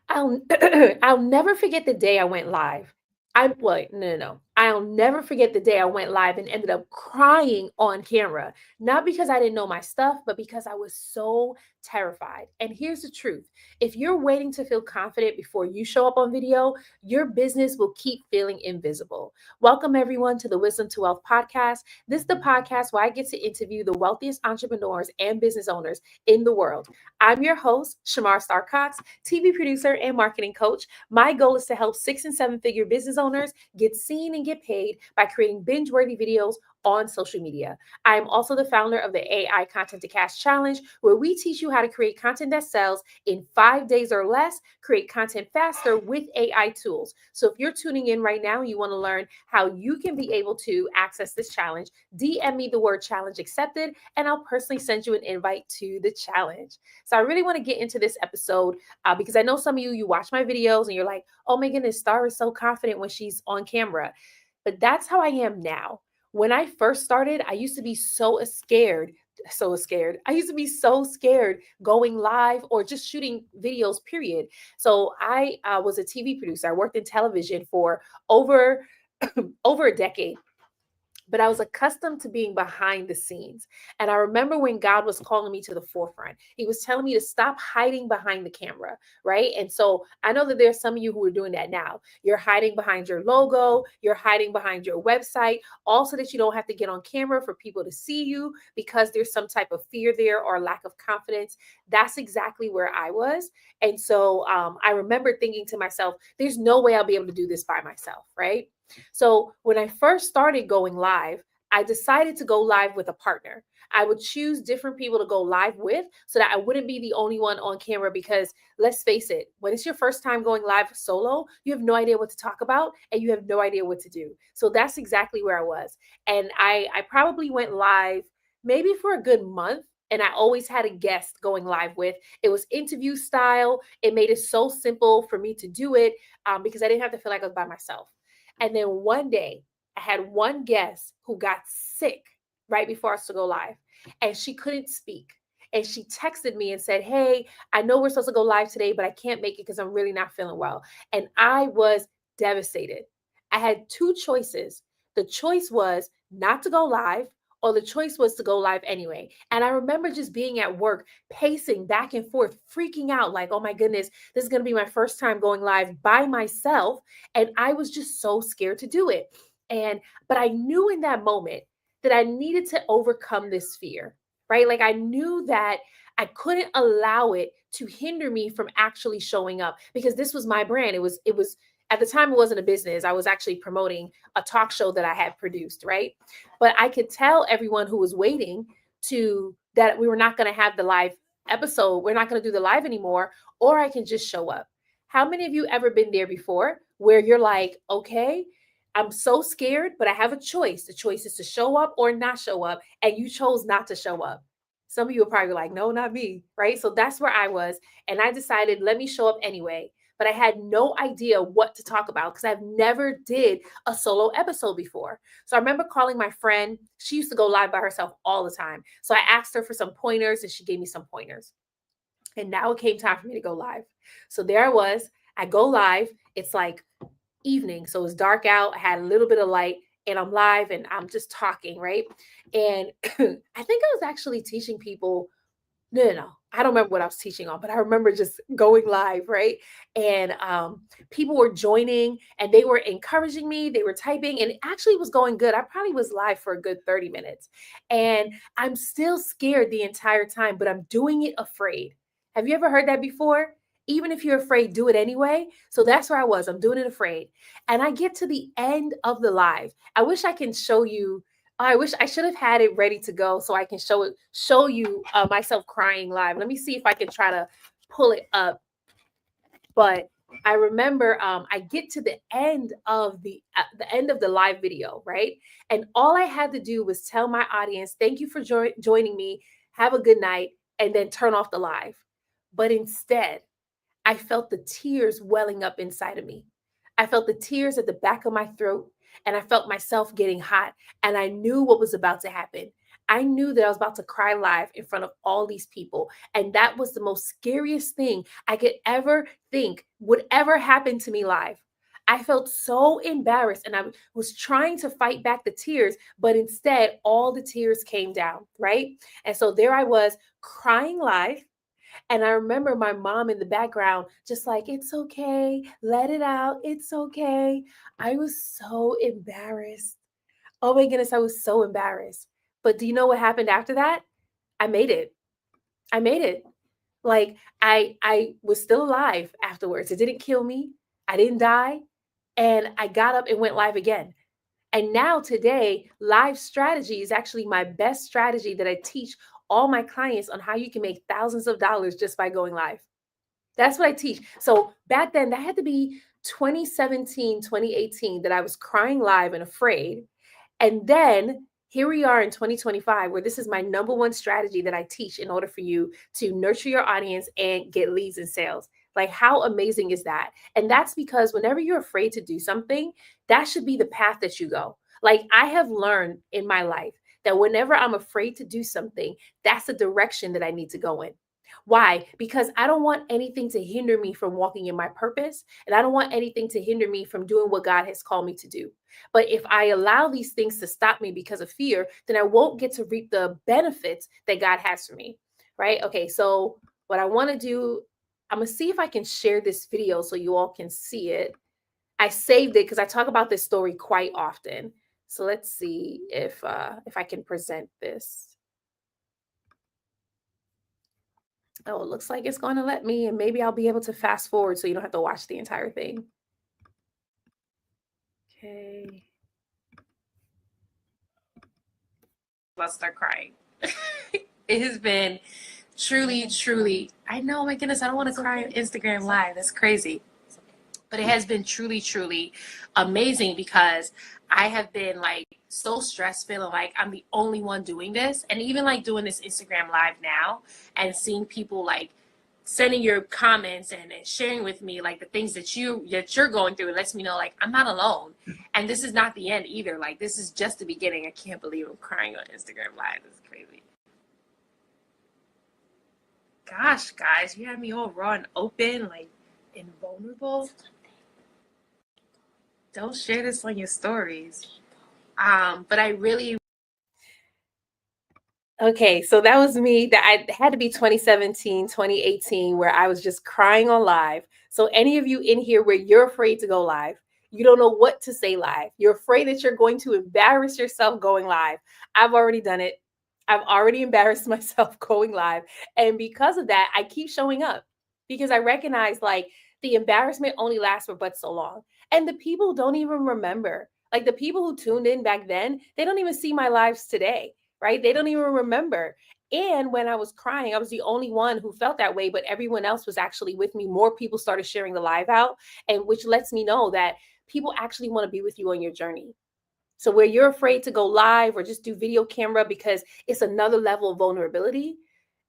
I'll I'll never forget the day I went live. I wait, no, no, no. I'll never forget the day I went live and ended up crying on camera. Not because I didn't know my stuff, but because I was so terrified. And here's the truth. If you're waiting to feel confident before you show up on video, your business will keep feeling invisible. Welcome everyone to the Wisdom to Wealth podcast. This is the podcast where I get to interview the wealthiest entrepreneurs and business owners in the world. I'm your host, Shamar Star Cox, TV producer and marketing coach. My goal is to help 6 and 7 figure business owners get seen and get paid by creating binge worthy videos on social media. I am also the founder of the AI Content to Cash Challenge, where we teach you how to create content that sells in 5 days or less, create content faster with AI tools. So if you're tuning in right now and you want to learn how you can be able to access this challenge, DM me the word challenge accepted, and I'll personally send you an invite to the challenge. So I really want to get into this episode because I know some of you watch my videos and you're like, oh my goodness, Star is so confident when she's on camera. But that's how I am now. When I first started, I used to be so scared. I used to be so scared going live or just shooting videos, period. So I was a TV producer. I worked in television for over over a decade, but I was accustomed to being behind the scenes. And I remember when God was calling me to the forefront, He was telling me to stop hiding behind the camera, right? And so I know that there's some of you who are doing that now. You're hiding behind your logo, you're hiding behind your website, also that you don't have to get on camera for people to see you because there's some type of fear there or lack of confidence. That's exactly where I was. And so I remember thinking to myself, there's no way I'll be able to do this by myself, right? So when I first started going live, I decided to go live with a partner. I would choose different people to go live with so that I wouldn't be the only one on camera because let's face it, when it's your first time going live solo, you have no idea what to talk about and you have no idea what to do. So that's exactly where I was. And I probably went live maybe for a good month. And I always had a guest going live with. It was interview style. It made it so simple for me to do it because I didn't have to feel like I was by myself. And then one day, I had one guest who got sick right before us to go live, and she couldn't speak. And she texted me and said, hey, I know we're supposed to go live today, but I can't make it because I'm really not feeling well. And I was devastated. I had two choices. The choice was not to go live, or the choice was to go live anyway. And I remember just being at work, pacing back and forth, freaking out like, oh my goodness, this is going to be my first time going live by myself. And I was just so scared to do it. But I knew in that moment that I needed to overcome this fear, right? Like I knew that I couldn't allow it to hinder me from actually showing up because this was my brand. It was at the time it wasn't a business. I was actually promoting a talk show that I had produced, right? But I could tell everyone who was waiting to that we were not going to have the live episode. We're not going to do the live anymore, or I can just show up. How many of you ever been there before where you're like, okay, I'm so scared, but I have a choice. The choice is to show up or not show up, and you chose not to show up. Some of you are probably like, no, not me, right? So that's where I was. And I decided, let me show up anyway. But I had no idea what to talk about because I've never did a solo episode before. So I remember calling my friend. She used to go live by herself all the time. So I asked her for some pointers and she gave me some pointers. And now it came time for me to go live. So there I was. I go live. It's like evening. So it's dark out. I had a little bit of light and I'm live and I'm just talking, right? And I think I was actually teaching people no, no, no. I don't remember what I was teaching on, but I remember just going live, right? And people were joining and they were encouraging me. They were typing, and it actually was going good. I probably was live for a good 30 minutes. And I'm still scared the entire time, but I'm doing it afraid. Have you ever heard that before? Even if you're afraid, do it anyway. So that's where I was. I'm doing it afraid. And I get to the end of the live. I wish I can show you I wish I should have had it ready to go so I can show you myself crying live. Let me see if I can try to pull it up. But I remember I get to the end of the live video, right? And all I had to do was tell my audience, "Thank you for joining me. Have a good night," and then turn off the live. But instead, I felt the tears welling up inside of me. I felt the tears at the back of my throat and I felt myself getting hot and I knew what was about to happen. I knew that I was about to cry live in front of all these people. And that was the most scariest thing I could ever think would ever happen to me live. I felt so embarrassed and I was trying to fight back the tears, but instead, all the tears came down, right? And so there I was crying live. And I remember my mom in the background, just like, it's okay, let it out, it's okay. I was so embarrassed. Oh my goodness, I was so embarrassed. But do you know what happened after that? I made it. I made it. Like I was still alive afterwards. It didn't kill me. I didn't die. And I got up and went live again. And now today, live strategy is actually my best strategy that I teach all my clients on how you can make thousands of dollars just by going live. That's what I teach. So back then, that had to be 2017, 2018 that I was crying live and afraid. And then here we are in 2025, where this is my number one strategy that I teach in order for you to nurture your audience and get leads and sales. Like, how amazing is that? And that's because whenever you're afraid to do something, that should be the path that you go. Like, I have learned in my life that whenever I'm afraid to do something, that's the direction that I need to go in. Why? Because I don't want anything to hinder me from walking in my purpose. And I don't want anything to hinder me from doing what God has called me to do. But if I allow these things to stop me because of fear, then I won't get to reap the benefits that God has for me. Right? Okay. So, what I want to do, I'm going to see if I can share this video so you all can see it. I saved it because I talk about this story quite often. So let's see if I can present this. Oh, it looks like it's going to let me, and maybe I'll be able to fast forward so you don't have to watch the entire thing. Okay. Let's start crying. It has been truly, truly, I know, my goodness, I don't want to cry on Instagram Live. That's crazy. But it has been truly, truly amazing because I have been like so stressed, feeling like I'm the only one doing this. And even like doing this Instagram Live now and seeing people like sending your comments and sharing with me like the things that you're going through, it lets me know like I'm not alone. And this is not the end either. Like, this is just the beginning. I can't believe I'm crying on Instagram Live. This is crazy. Gosh, guys, you have me all raw and open, like, and vulnerable. Don't share this on your stories. But I really. Okay, so that was me. That I had to be 2017, 2018, where I was just crying on live. So any of you in here where you're afraid to go live, you don't know what to say live. You're afraid that you're going to embarrass yourself going live. I've already done it. I've already embarrassed myself going live. And because of that, I keep showing up because I recognize like the embarrassment only lasts for but so long. And the people don't even remember. Like, the people who tuned in back then, they don't even see my lives today, right? They don't even remember. And when I was crying, I was the only one who felt that way, but everyone else was actually with me. More people started sharing the live out, and which lets me know that people actually want to be with you on your journey. So where you're afraid to go live or just do video camera because it's another level of vulnerability,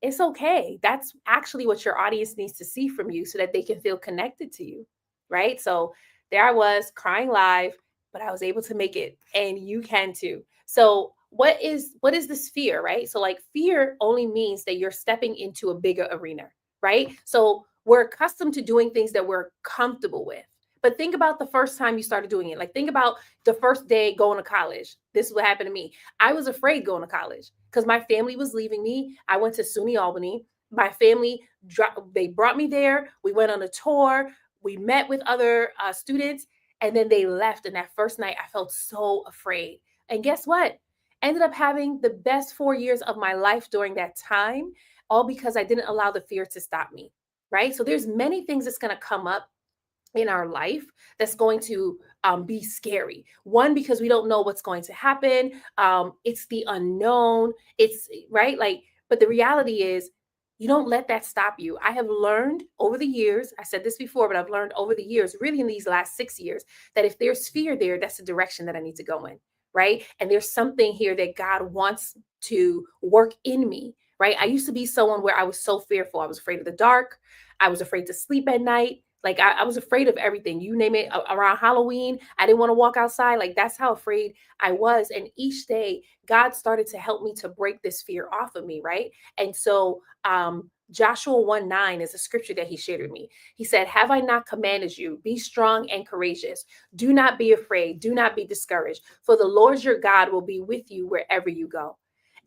it's okay. That's actually what your audience needs to see from you so that they can feel connected to you, right? So there I was crying live, but I was able to make it, and you can too. So what is this fear, right? So like, fear only means that you're stepping into a bigger arena, right? So we're accustomed to doing things that we're comfortable with. But think about the first time you started doing it. Like, think about the first day going to college. This is what happened to me. I was afraid going to college because my family was leaving me. I went to SUNY Albany. My family, they brought me there. We went on a tour. We met with other students, and then they left. And that first night, I felt so afraid. And guess what? Ended up having the best 4 years of my life during that time, all because I didn't allow the fear to stop me. Right. So there's many things that's going to come up in our life that's going to be scary. One, because we don't know what's going to happen. It's the unknown. It's right. Like, but the reality is, you don't let that stop you. I have learned over the years, I said this before, but I've learned over the years, really in these last 6 years, that if there's fear there, that's the direction that I need to go in. Right. And there's something here that God wants to work in me. Right. I used to be someone where I was so fearful. I was afraid of the dark. I was afraid to sleep at night. Like I was afraid of everything. You name it, around Halloween, I didn't want to walk outside. Like that's how afraid I was. And each day, God started to help me to break this fear off of me, right? And so Joshua 1:9 is a scripture that he shared with me. He said, "Have I not commanded you? Be strong and courageous. Do not be afraid. Do not be discouraged, for the Lord your God will be with you wherever you go."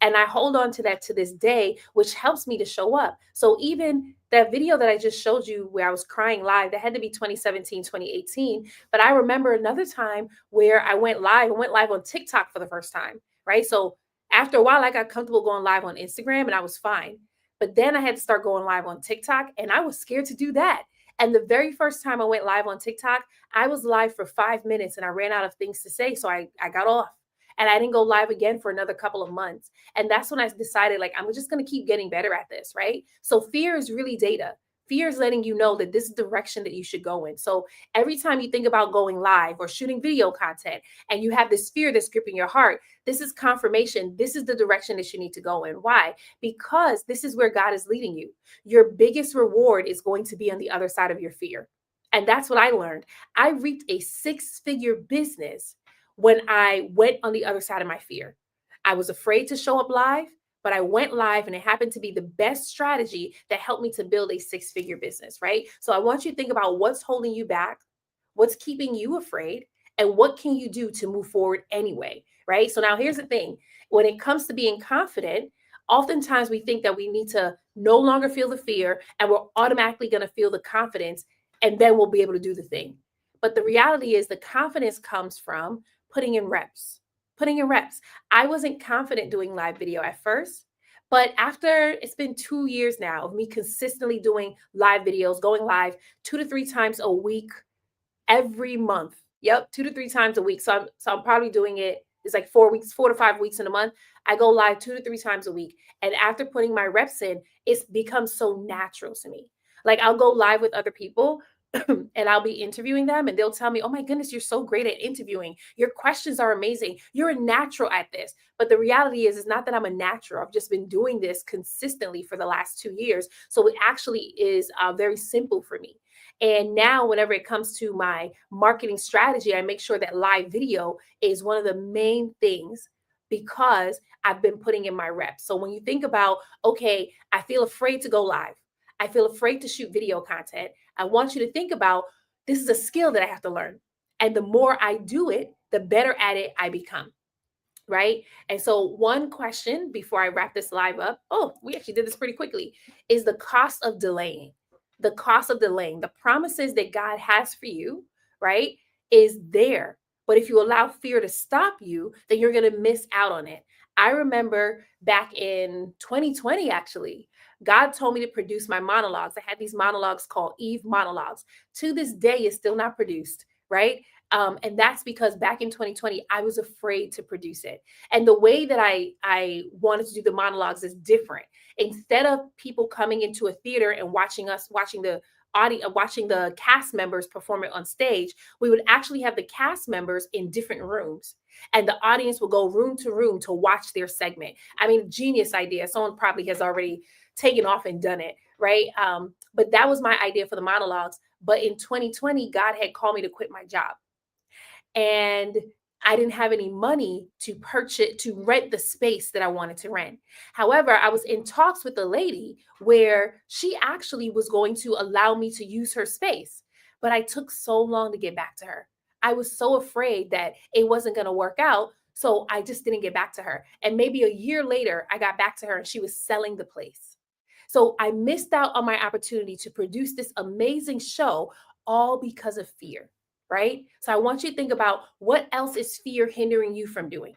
And I hold on to that to this day, which helps me to show up. So even that video that I just showed you where I was crying live, that had to be 2017, 2018. But I remember another time where I went live on TikTok for the first time, right? So after a while, I got comfortable going live on Instagram and I was fine. But then I had to start going live on TikTok and I was scared to do that. And the very first time I went live on TikTok, I was live for 5 minutes and I ran out of things to say. So I got off and I didn't go live again for another couple of months. And that's when I decided, like, I'm just going to keep getting better at this, right? So fear is really data. Fear is letting you know that this is the direction that you should go in. So every time you think about going live or shooting video content and you have this fear that's gripping your heart, this is confirmation. This is the direction that you need to go in. Why? Because this is where God is leading you. Your biggest reward is going to be on the other side of your fear. And that's what I learned. I reaped a six-figure business when I went on the other side of my fear. I was afraid to show up live, but I went live and it happened to be the best strategy that helped me to build a six-figure business, right? So I want you to think about what's holding you back, what's keeping you afraid, and what can you do to move forward anyway, right? So now here's the thing. When it comes to being confident, oftentimes we think that we need to no longer feel the fear and we're automatically going to feel the confidence and then we'll be able to do the thing. But the reality is the confidence comes from putting in reps. Putting in reps. I wasn't confident doing live video at first, but after it's been 2 years now of me consistently doing live videos, going live 2 to 3 times a week, every month. Yep, 2 to 3 times a week. So I'm probably doing it. It's like 4 weeks, 4 to 5 weeks in a month. I go live 2 to 3 times a week. And after putting my reps in, it's become so natural to me. Like I'll go live with other people and I'll be interviewing them and they'll tell me, "Oh my goodness, you're so great at interviewing. Your questions are amazing. You're a natural at this." But the reality is, it's not that I'm a natural. I've just been doing this consistently for the last 2 years. So it actually is very simple for me. And now, whenever it comes to my marketing strategy, I make sure that live video is one of the main things because I've been putting in my reps. So when you think about, okay, I feel afraid to go live, I feel afraid to shoot video content, I want you to think about this is a skill that I have to learn. And the more I do it, the better at it I become, right? And so, one question before I wrap this live up, oh, we actually did this pretty quickly, is the cost of delaying. The cost of delaying, the promises that God has for you, right, is there. But if you allow fear to stop you, then you're going to miss out on it. I remember back in 2020, actually, God told me to produce my monologues. I had these monologues called Eve monologues. To this day, it's still not produced, right? And that's because back in 2020, I was afraid to produce it. And the way that I wanted to do the monologues is different. Instead of people coming into a theater and watching the audience, watching the cast members perform it on stage, we would actually have the cast members in different rooms. And the audience will go room to room to watch their segment. I mean, genius idea. Someone probably has already taken off and done it, right? But that was my idea for the monologues. But in 2020, God had called me to quit my job and I didn't have any money to rent the space that I wanted to rent. However, I was in talks with a lady where she actually was going to allow me to use her space, but I took so long to get back to her. I was so afraid that it wasn't going to work out. So I just didn't get back to her. And maybe a year later, I got back to her and she was selling the place. So I missed out on my opportunity to produce this amazing show all because of fear, right? So I want you to think about what else is fear hindering you from doing,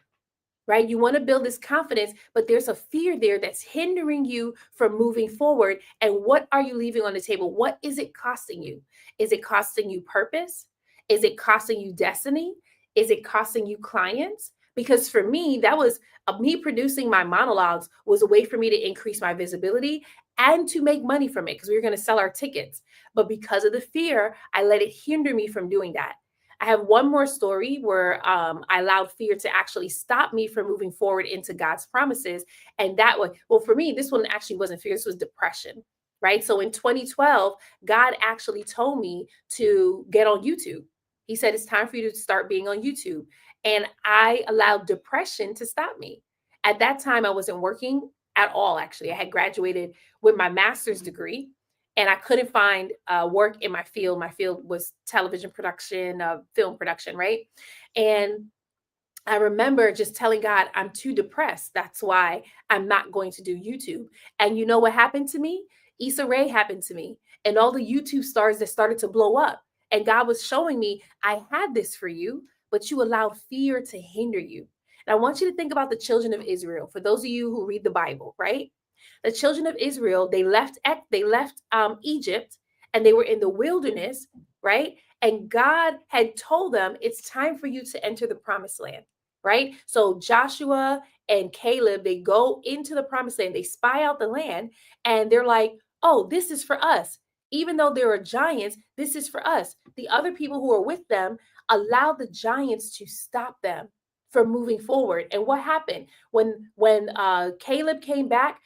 right? You want to build this confidence, but there's a fear there that's hindering you from moving forward. And what are you leaving on the table? What is it costing you? Is it costing you purpose? Is it costing you destiny? Is it costing you clients? Because for me, that was me producing my monologues was a way for me to increase my visibility and to make money from it because we were going to sell our tickets. But because of the fear, I let it hinder me from doing that. I have one more story where I allowed fear to actually stop me from moving forward into God's promises. And that one, well, for me, this one actually wasn't fear, this was depression. right? So in 2012, God actually told me to get on YouTube. He said, it's time for you to start being on YouTube. And I allowed depression to stop me. At that time, I wasn't working at all, actually. I had graduated with my master's degree and I couldn't find work in my field. My field was television production, film production, right? And I remember just telling God, I'm too depressed. That's why I'm not going to do YouTube. And you know what happened to me? Issa Rae happened to me, and all the YouTube stars that started to blow up. And God was showing me, I had this for you, but you allowed fear to hinder you. And I want you to think about the children of Israel. For those of you who read the Bible, right? The children of Israel, they left Egypt, and they were in the wilderness, right? And God had told them, it's time for you to enter the promised land, right? So Joshua and Caleb, they go into the promised land, they spy out the land, and they're like, oh, this is for us. Even though there are giants, this is for us. The other people who are with them allowed the giants to stop them from moving forward. And what happened when Caleb came back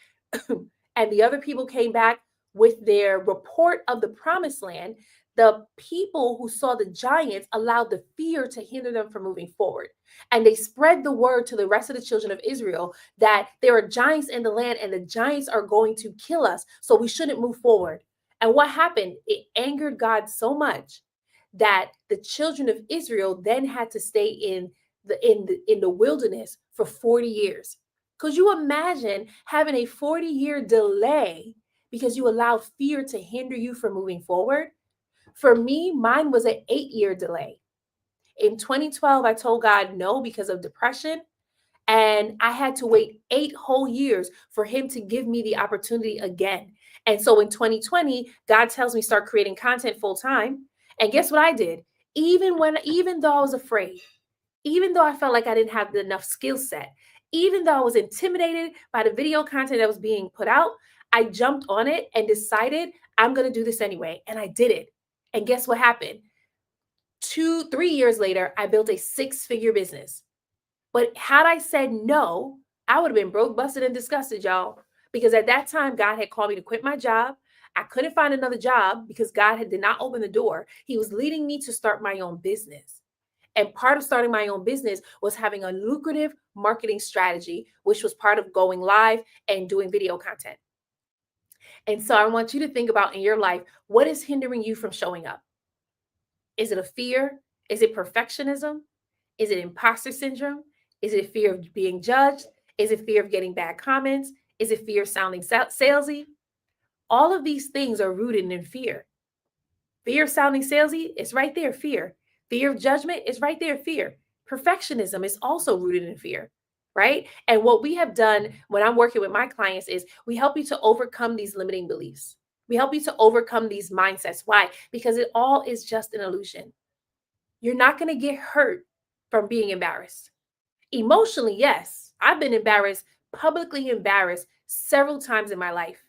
and the other people came back with their report of the promised land? The people who saw the giants allowed the fear to hinder them from moving forward. And they spread the word to the rest of the children of Israel that there are giants in the land and the giants are going to kill us. So we shouldn't move forward. And what happened? It angered God so much that the children of Israel then had to stay in the wilderness for 40 years. Could you imagine having a 40-year delay because you allowed fear to hinder you from moving forward? For me, mine was an 8-year delay. In 2012, I told God no because of depression. And I had to wait 8 whole years for him to give me the opportunity again. And so in 2020, God tells me start creating content full time. And guess what I did? Even though I was afraid, even though I felt like I didn't have enough skill set, even though I was intimidated by the video content that was being put out, I jumped on it and decided I'm going to do this anyway. And I did it. And guess what happened? 3 years later, I built a 6-figure business. But had I said no, I would have been broke, busted, and disgusted, y'all. Because at that time, God had called me to quit my job. I couldn't find another job because did not open the door. He was leading me to start my own business. And part of starting my own business was having a lucrative marketing strategy, which was part of going live and doing video content. And so I want you to think about in your life, what is hindering you from showing up? Is it a fear? Is it perfectionism? Is it imposter syndrome? Is it fear of being judged? Is it fear of getting bad comments? Is it fear of sounding salesy? All of these things are rooted in fear. Fear of sounding salesy is right there, fear. Fear of judgment is right there, fear. Perfectionism is also rooted in fear, right? And what we have done when I'm working with my clients is we help you to overcome these limiting beliefs. We help you to overcome these mindsets. Why? Because it all is just an illusion. You're not going to get hurt from being embarrassed. Emotionally, yes. I've been embarrassed, publicly embarrassed several times in my life.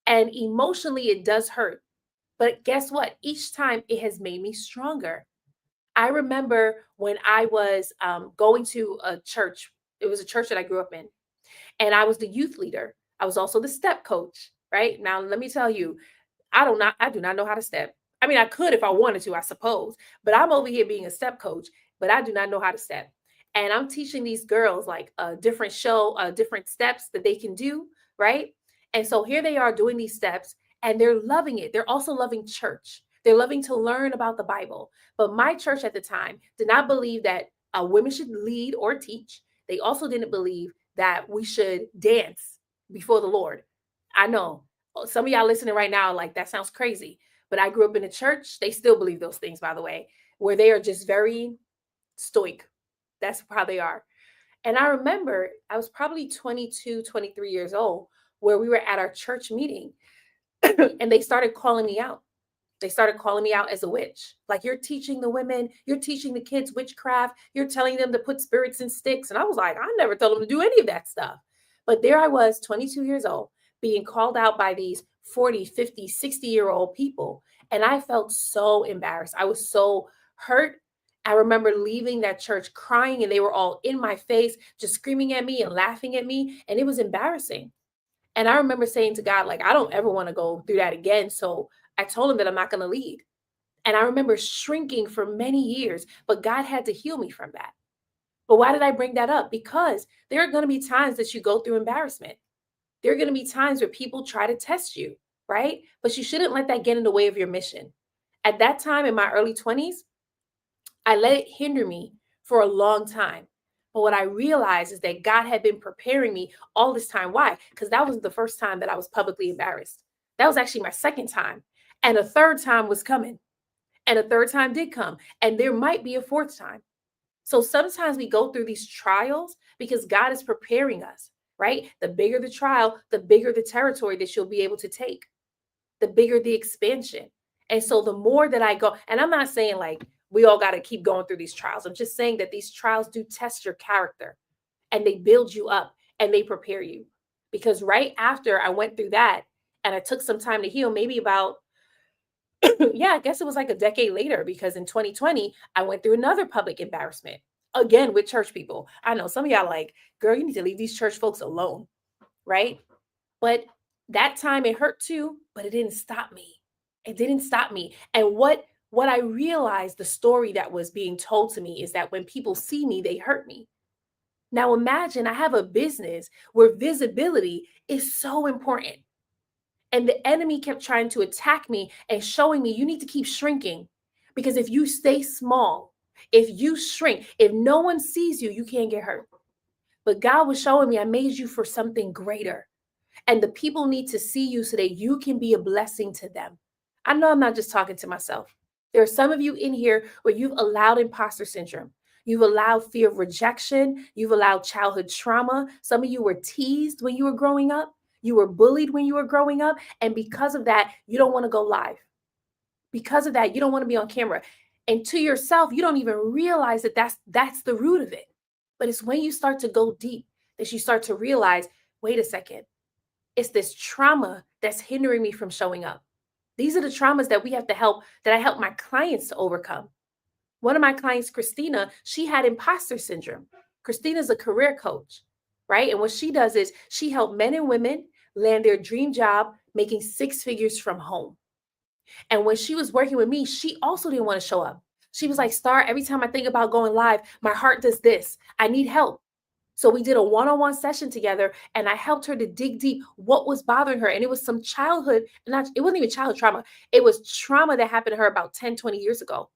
And emotionally, it does hurt. But guess what? Each time it has made me stronger. I remember when I was going to a church, it was a church that I grew up in, and I was the youth leader. I was also the step coach, right? Now, let me tell you, I do not know how to step. I mean, I could if I wanted to, I suppose, but I'm over here being a step coach, but I do not know how to step. And I'm teaching these girls like a different steps that they can do, right? And so here they are doing these steps and they're loving it. They're also loving church. They're loving to learn about the Bible. But my church at the time did not believe that women should lead or teach. They also didn't believe that we should dance before the Lord. I know some of y'all listening right now, like that sounds crazy. But I grew up in a church. They still believe those things, by the way, where they are just very stoic. That's how they are. And I remember I was probably 22, 23 years old, where we were at our church meeting and they started calling me out. They started calling me out as a witch. Like, you're teaching the women, you're teaching the kids witchcraft, you're telling them to put spirits in sticks. And I was like, I never told them to do any of that stuff. But there I was, 22 years old, being called out by these 40, 50, 60-year-old people. And I felt so embarrassed. I was so hurt. I remember leaving that church crying, and they were all in my face, just screaming at me and laughing at me. And it was embarrassing. And I remember saying to God, like, I don't ever want to go through that again. So I told him that I'm not going to lead. And I remember shrinking for many years, but God had to heal me from that. But why did I bring that up? Because there are going to be times that you go through embarrassment. There are going to be times where people try to test you, right? But you shouldn't let that get in the way of your mission. At that time in my early 20s, I let it hinder me for a long time. But what I realized is that God had been preparing me all this time. Why? Because that was the first time that I was publicly embarrassed. That was actually my second time. And a third time was coming. And a third time did come. And there might be a fourth time. So sometimes we go through these trials because God is preparing us, right? The bigger the trial, the bigger the territory that you'll be able to take, the bigger the expansion. And so the more that I go, and I'm not saying like we all got to keep going through these trials. I'm just saying that these trials do test your character and they build you up and they prepare you. Because right after I went through that and I took some time to heal, maybe about yeah, I guess it was like a decade later because in 2020, I went through another public embarrassment again with church people. I know some of y'all like, girl, you need to leave these church folks alone, right? But that time it hurt too, but it didn't stop me. It didn't stop me. And what I realized, the story that was being told to me is that when people see me, they hurt me. Now imagine I have a business where visibility is so important. And the enemy kept trying to attack me and showing me you need to keep shrinking. Because if you stay small, if you shrink, if no one sees you, you can't get hurt. But God was showing me I made you for something greater. And the people need to see you so that you can be a blessing to them. I know I'm not just talking to myself. There are some of you in here where you've allowed imposter syndrome. You've allowed fear of rejection. You've allowed childhood trauma. Some of you were teased when you were growing up. You were bullied when you were growing up. And because of that, you don't want to go live. Because of that, you don't want to be on camera. And to yourself, you don't even realize that that's the root of it. But it's when you start to go deep that you start to realize, wait a second, it's this trauma that's hindering me from showing up. These are the traumas that that I help my clients to overcome. One of my clients, Christina, she had imposter syndrome. Christina's a career coach, right? And what she does is she helped men and women land their dream job making six figures from home. And when she was working with me, she also didn't want to show up. She was like, Star, every time I think about going live, my heart does this. I need help. So we did a one-on-one session together and I helped her to dig deep what was bothering her. And it was some childhood, not it wasn't even childhood trauma. It was trauma that happened to her about 10, 20 years ago.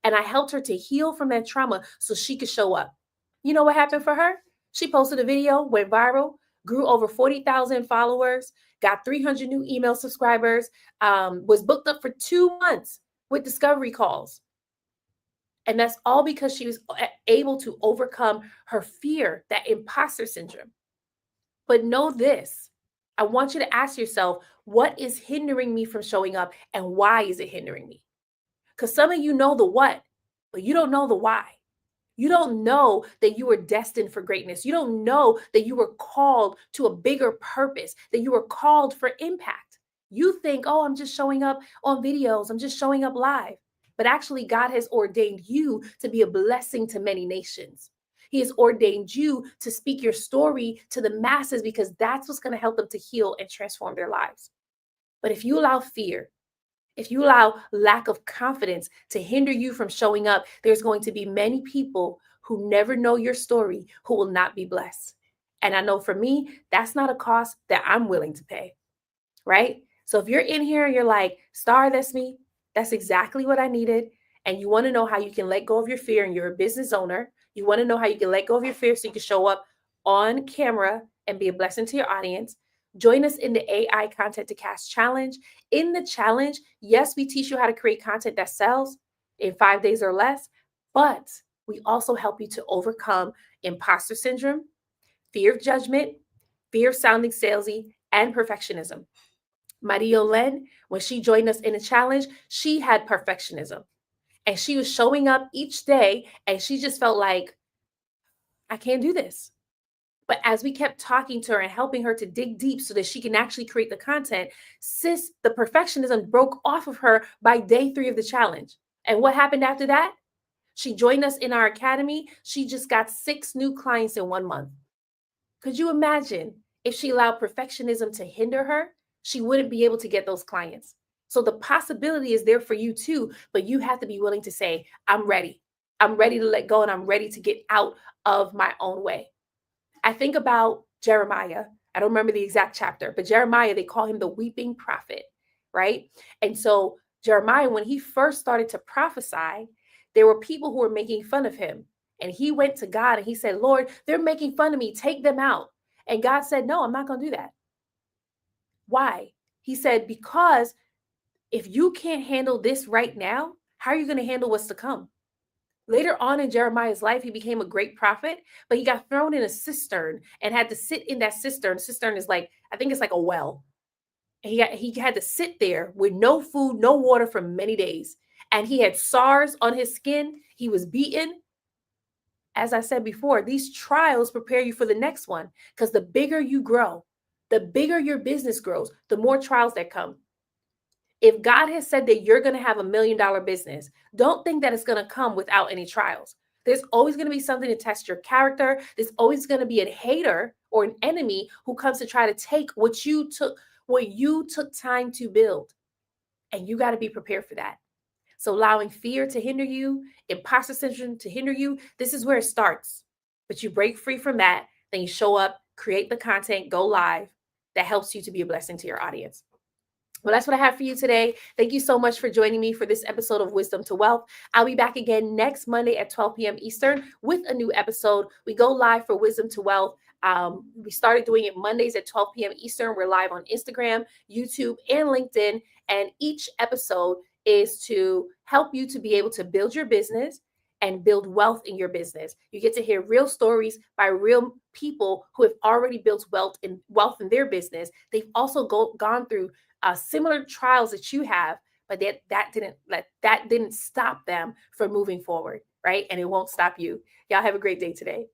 And I helped her to heal from that trauma so she could show up. You know what happened for her? She posted a video, went viral, grew over 40,000 followers, got 300 new email subscribers, was booked up for 2 months with discovery calls. And that's all because she was able to overcome her fear, that imposter syndrome. But know this, I want you to ask yourself, what is hindering me from showing up and why is it hindering me? Because some of you know the what, but you don't know the why. You don't know that you were destined for greatness. You don't know that you were called to a bigger purpose, that you were called for impact. You think, oh, I'm just showing up on videos, I'm just showing up live. But actually, God has ordained you to be a blessing to many nations. He has ordained you to speak your story to the masses because that's what's going to help them to heal and transform their lives. But if you allow fear, if you allow lack of confidence to hinder you from showing up, there's going to be many people who never know your story who will not be blessed. And I know for me, that's not a cost that I'm willing to pay, right? So if you're in here and you're like, Star, that's me, that's exactly what I needed. And you want to know how you can let go of your fear and you're a business owner, you want to know how you can let go of your fear so you can show up on camera and be a blessing to your audience. Join us in the AI Content to Cast Challenge. In the challenge, yes, we teach you how to create content that sells in 5 days or less, but we also help you to overcome imposter syndrome, fear of judgment, fear of sounding salesy, and perfectionism. Maria Len, when she joined us in the challenge, she had perfectionism and she was showing up each day and she just felt like, I can't do this. But as we kept talking to her and helping her to dig deep so that she can actually create the content, the perfectionism broke off of her by day 3 of the challenge. And what happened after that? She joined us in our academy. She just got 6 new clients in 1 month. Could you imagine If she allowed perfectionism to hinder her, she wouldn't be able to get those clients. So the possibility is there for you too, but you have to be willing to say, I'm ready. I'm ready to let go and I'm ready to get out of my own way. I think about Jeremiah. I don't remember the exact chapter, but Jeremiah, they call him the weeping prophet, right? And so Jeremiah, when he first started to prophesy, there were people who were making fun of him. And he went to God and he said, Lord, they're making fun of me. Take them out. And God said, no, I'm not going to do that. Why? He said, because if you can't handle this right now, how are you going to handle what's to come? Later on in Jeremiah's life, he became a great prophet, but he got thrown in a cistern and had to sit in that cistern. Cistern is like, I think it's like a well. And he had to sit there with no food, no water for many days. And he had scars on his skin. He was beaten. As I said before, these trials prepare you for the next one because the bigger you grow, the bigger your business grows, the more trials that come. If God has said that you're going to have $1 million business, don't think that it's going to come without any trials. There's always going to be something to test your character. There's always going to be a hater or an enemy who comes to try to take what you took time to build. And you got to be prepared for that. So allowing fear to hinder you, imposter syndrome to hinder you, this is where it starts. But you break free from that, then you show up, create the content, go live that helps you to be a blessing to your audience. Well, that's what I have for you today. Thank you so much for joining me for this episode of Wisdom to Wealth. I'll be back again next Monday at 12 p.m. Eastern with a new episode. We go live for Wisdom to Wealth. We started doing it Mondays at 12 p.m. Eastern. We're live on Instagram, YouTube, and LinkedIn. And each episode is to help you to be able to build your business and build wealth in your business. You get to hear real stories by real people who have already built wealth in their business. They've also gone through similar trials that you have, but that didn't stop them from moving forward, right? And it won't stop you. Y'all have a great day today.